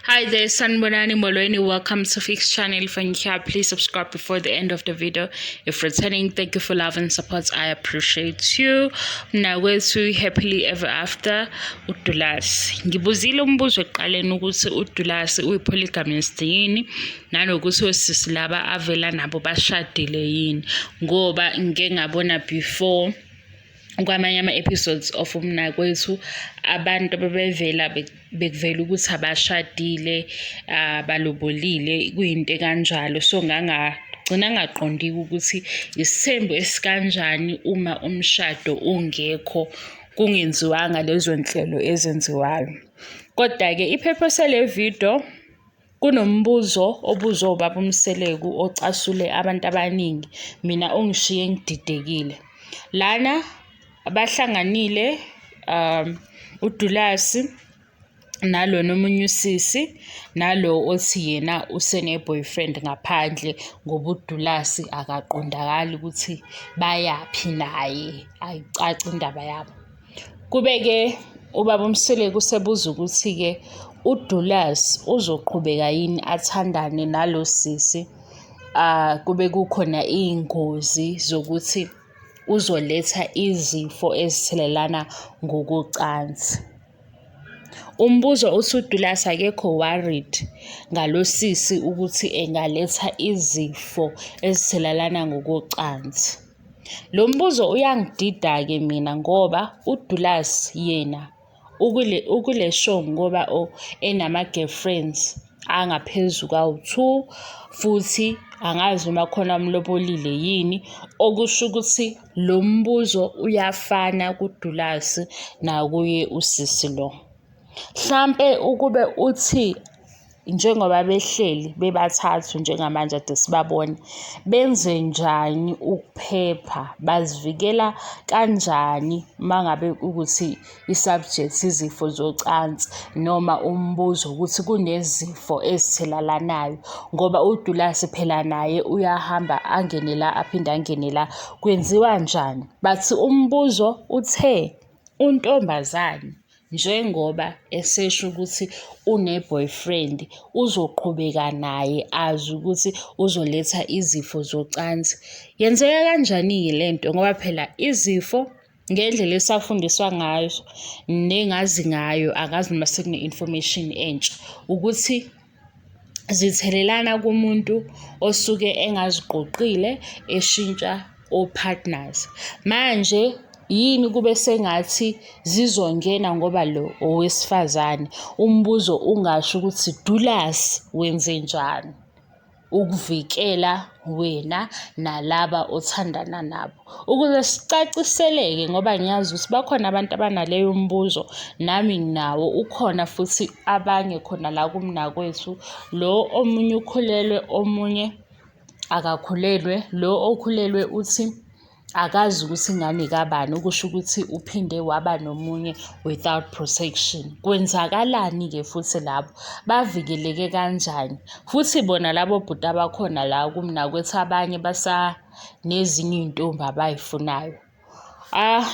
Hi there, Sanbonani Molweni. Welcome to Fix Channel. Thank you. Please subscribe before the end of the video. If returning, thank you for love and support. I appreciate you. Mnakwethu Happily Ever After. uDulasi. Ngibuzile umbuzo eqaleni ukuthi uDulasi uyipolygamist yini nanokuthi osisi laba avela nabo bashadile yini ngoba ngeke ngabona before kwamanye ama-episodes of Mnakwethu abantu bebevela bekuvela ukuthi abashadile balobolile kuyinto kanjalo so ngagcina ngaqondile ukuthi isithembu esikanjani uma umshado ungekho kungenziwanga lezo nhlelo ezenziwayo. Kodwa-ke i-purpose yale video kunombuzo obuzwe ubaba Mseleku ocasule abantu abaningi mina ongishiye ngididekile lana abahlanganile uDulasi nalo nomunye usisi nalo othi yena usene boyfriend ngaphandle ngoba uDulasi akaqondakali ukuthi bayapi naye ayicaci indaba yabo. Kube-ke ubaba Mseleku sebuza ukuthi-ke uDulasi uzoqhubeka yini athandane nalo sisi kube kukhona iy'ngozi zokuthi uzoletha izifo ezithelelana ngokocansi. Umbuzo uthi uDulasi akekho worried ngalosisi ukuthi engaletha izifo ezithelelana ngokocansi. Lo mbuzo uyangidida-ke mina ngoba uDulasi yena ukule show ngoba enama-girlfriends angaphezu kawu-2 futhi angazi noma khona umlobolile yini okusho ukuthi lo mbuzo uyafana kuDulasi nakuye usisi lo. Mhlampe ukube uthi njengoba behleli bebathathu njengamanje ade sibabone benze njani ukuphepha bazivikela kanjani mangabe ukuthi i-subject izifo zocansi noma umbuzo ukuthi kunezifo ezithelelanayo ngoba uDulasi phela naye uyahamba angene la aphinde angene la kwenziwa njani. Bathi umbuzo uthe untombazane njengoba esesho ukuthi une-boyfriend uzoqhubeka naye azi ukuthi uzoletha izifo zocansi. Yenzeka kanjani-ke le nto ngoba phela izifo ngendlela esafundiswa ngayo nengazi ngayo angazi noma sekune-information entsha ukuthi zithelelana kumuntu osuke engaziqoqile eshintsha o-partners. Manje yini kube sengathi zizongena ngoba lo owesifazane umbuzo ungasho ukuthi Dulasi wenze njani ukuvikela wena nalaba othandana nabo ukuze sicaciseleke ngoba ngiyazi ukuthi bakhona abantu abanaleyo mbuzo nami nginawo ukhona futhi abanye khona la kuMnakwethu lo omunye ukhulelwe omunye akakhulelwe lo okhulelwe uthi akazi ukuthi ingane kabani okusho ukuthi uphinde waba nomunye without protection. Kwenzakalani-ke futhi labo bavikeleke kanjani futhi bona labo bhuti abakhona la kuMnakwethu abanye basanezinye iy'ntombi abay'funayo.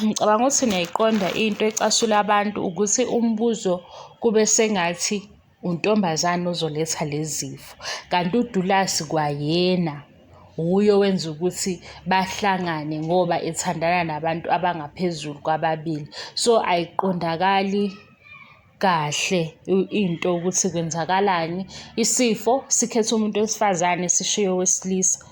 Ngicabanga ukuthi niyayiqonda into ecasula abantu ukuthi umbuzo kube sengathi untombazane ozoletha lezi zifo kanti uDulasi kwayena uye wenza ukuthi bahlangane ngoba ethandana nabantu abangaphezulu kwababili. So ayiqondakali kahle into ukuthi kwenzakalani isifo sikhethe umuntu wesifazane sishiye owesilisa.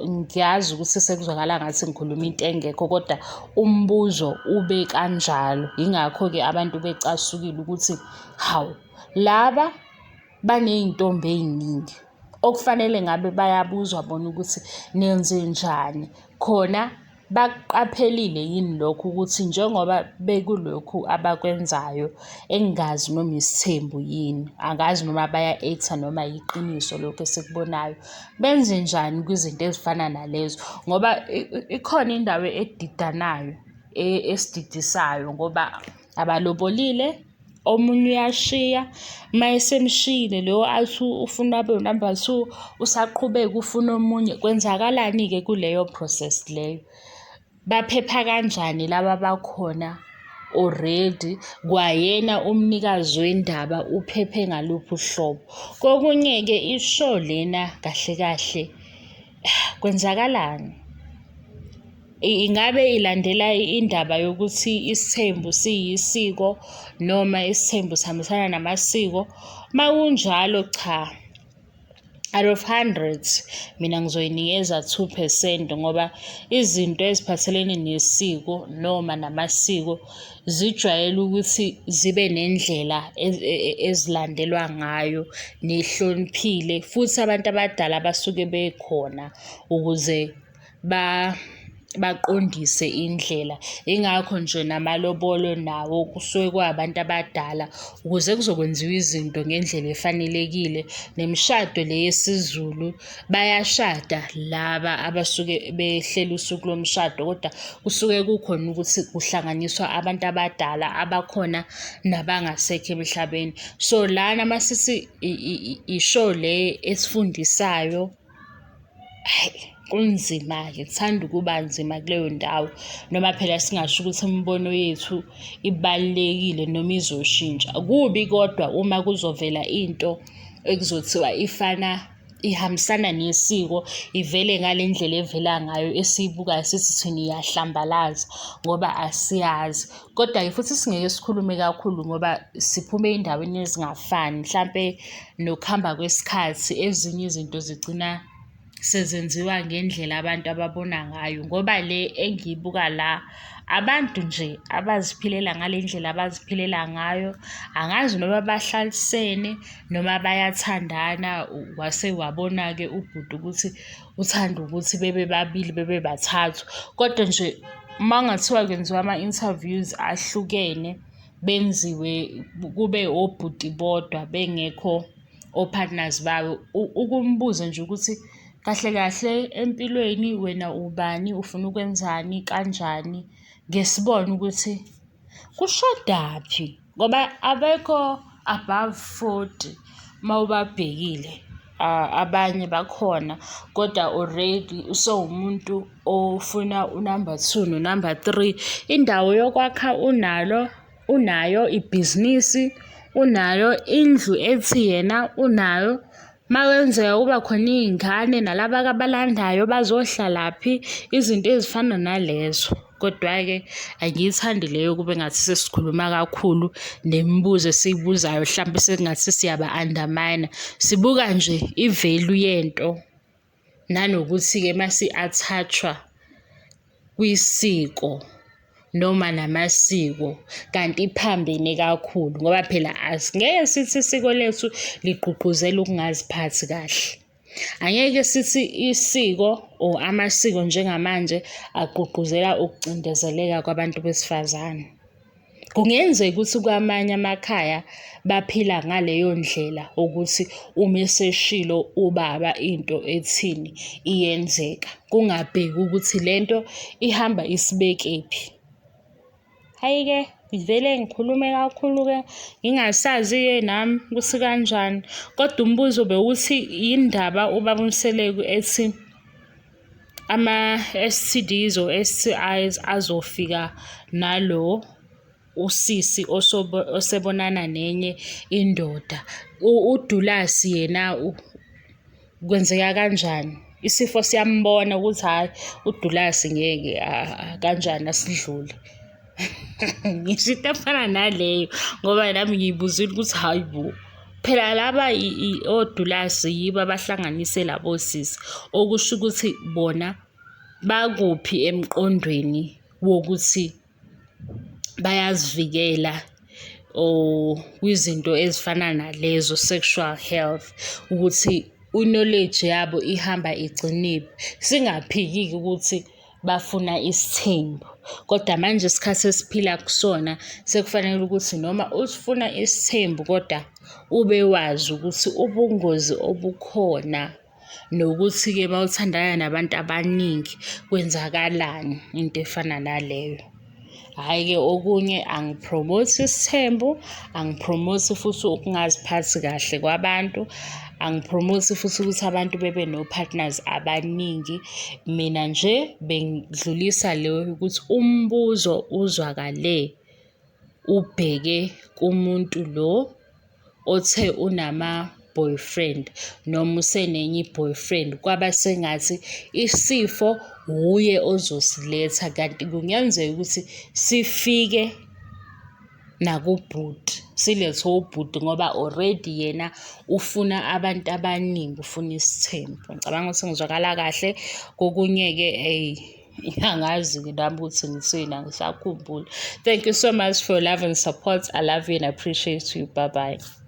Ngiyazi ukuthi sekuzwakala ngathi ngikhuluma into engekho kodwa umbuzo ube kanjalo yingakho-ke abantu becasukile ukuthi hawu laba baney'ntombi ey'ningi okufanele ngabe bayabuzwa bona ukuthi nenze njani khona bakuqaphelile yini lokhu ukuthi njengoba bekulokhu abakwenzayo engazi noma isithembu yini angazi noma baya-actor noma yiqiniso lokhu esikubonayo benze njani kwizinto ezifana nalezo ngoba ikhona indawo edidanayo esididisayo ngoba abalobolile omunye uyashiya mayesemshiyile lo athi ufuna abe number 2 usaqhubeka ufuna omunye kwenzakalani-ke kuleyo process leyo baphepha kanjani laba bakhona already kwayena umnikazi wendaba uphephe ngaluphi uhlobo. Kokunye-ke ishow lena kahle kahle kwenzakalani? Ingabe ilandela indaba yokuthi isithembu siyisiko noma isithembu sihambisana namasiko? Makunjalo cha. Out of 100 mina ngizoyinikeza 2% ngoba izinto eziphathelene nesiko noma namasiko zijwayele ukuthi zibe nendlela ezilandelwa ngayo nehloniphile, futhi abantu abadala basuke bekhona ukuze baqondise indlela. Ingakho nje namalobolo nawo kusuke kwabantu abadala ukuze kuzokwenziwa izinto ngendlela efanelekile. Nemishado le yesiZulu bayashada laba abasuke behlela usuku lomshado, kodwa kusuke kukhona ukuthi kuhlanganiswa abantu abadala abakhona nabangasekho emhlabeni. So lana masisi ishow le esifundisayo, kunzima-ke, kuthanda ukuba nzima kuleyo ndawo, noma phela singasho ukuthi imibono yethu ibalulekile noma izoshintsha. Kubi kodwa uma kuzovela into ekuzothiwa ihambisana nesiko, ivele ngale ndlela evela ngayo esiyibukayo sithi thina iyahlambalaza ngoba asiyazi. Kodwa-ke futhi singeke sikhulume kakhulu ngoba siphume ey'ndaweni ezingafani, mhlampe nokuhamba kwesikhathi ezinye izinto zigcina sezenziwa ngendlela abantu ababona ngayo, ngoba le engiyibuka la abantu nje abaziphilela ngale ndlela abaziphilela ngayo. Angazi noma bahlalisene noma bayathandana. Wase wabona-ke ubhuti ukuthi uthanda ukuthi bebe babili bebe bathathu, kodwa nje uma kungathiwa kwenziwa ama-interviews ahlukene benziwe kube obhuti bodwa bengekho o-partners babo, ukumbuza nje ukuthi kahle kahle empilweni wena ubani, ufuna ukwenzani, kanjani, ngesibone ukuthi kushodaphi, ngoba abekho above 40 mawubabhekile. Abanye bakhona kodwa already usewumuntu ofuna unumber 2 nonumber 3. Indawo yokwakha unayo, ibhizinisi unayo, indlu ethi yena unayo. Makwenzeka kuba khona iy'ngane nalaba abalandayo bazohlalaphi, izinto ezifana nalezo. Kodwa-ke angiyithandi leyo kube ngathi sesikhuluma kakhulu nemibuzo esiyibuzayo hlampe sekungathi siyaba-undermine. Sibuka nje i-value yento, nanokuthi-ke masi-attach-wa kwisiko noma namasiko kanti iphambene kakhulu, ngoba phela asingeke sithi isiko lethu ligqugquzela ukungaziphathi kahle. Angeke sithi isiko or amasiko njengamanje agqugquzela ukucindezeleka kwabantu besifazane. Kungenzeka ukuthi kwamanye amakhaya baphila ngaleyo ndlela ukuthi uma eseshilo ubaba into ethini iyenzeka, kungabheki ukuthi lento ihamba isibekephi. Hhayi-ke ngivele ngikhulume kakhulu-ke ngingasazi-ke nami ukuthi kanjani, kodwa umbuzo bewuthi yindaba ubaba Mseleku ethi ama-STDs or STIs azofika nalo usisi osebonana nenye indoda. uDulasi yena kwenzeka kanjani? Isifo siyambona ukuthi hhayi uDulasi ngeke kanjani asidlule. Ngisho into efana naleyo ngoba nami ngiyibuzile ukuthi hayi bo, phela laba oDulasi yibo abahlanganise labo sisi, okusho ukuthi bona bakuphi emqondweni wokuthi bayazivikela or kwizinto ezifana nalezo sexual health, ukuthi knowledge yabo ihamba igciniphi. Singaphiki-ke ukuthi bafuna isithembu, kodwa manje isikhathi esiphila kusona sekufanele ukuthi noma usifuna isithembu kodwa ube wazi ukuthi ubungozi obukhona, nokuthi-ke uma uthandana nabantu abaningi kwenzakalani into efana naleyo. Hhayi-ke okunye angipromote isithembu, angipromote futhi ukungaziphathi kahle kwabantu, angipromote futhi ukuthi abantu bebe no-partners abaningi. Mina nje bengidlulisa leyo ukuthi umbuzo uzwakale ubheke kumuntu lo othe unama-boyfriend noma usenenye i-boyfriend, kwaba sengathi isifo wuye ozosiletha, kanti kungenzeka ukuthi sifike nakubhuti, silethwe ubhuti ngoba already yena ufuna abantu abaningi, ufuna isithembu. Ngicabanga ukuthi ngizwakala kahle. Kokunye-ke angazi-ke nami ukuthi ngithini, angisakhumbuli. Thank you so much for your love and support. I love you and I appreciate you. Bye bye.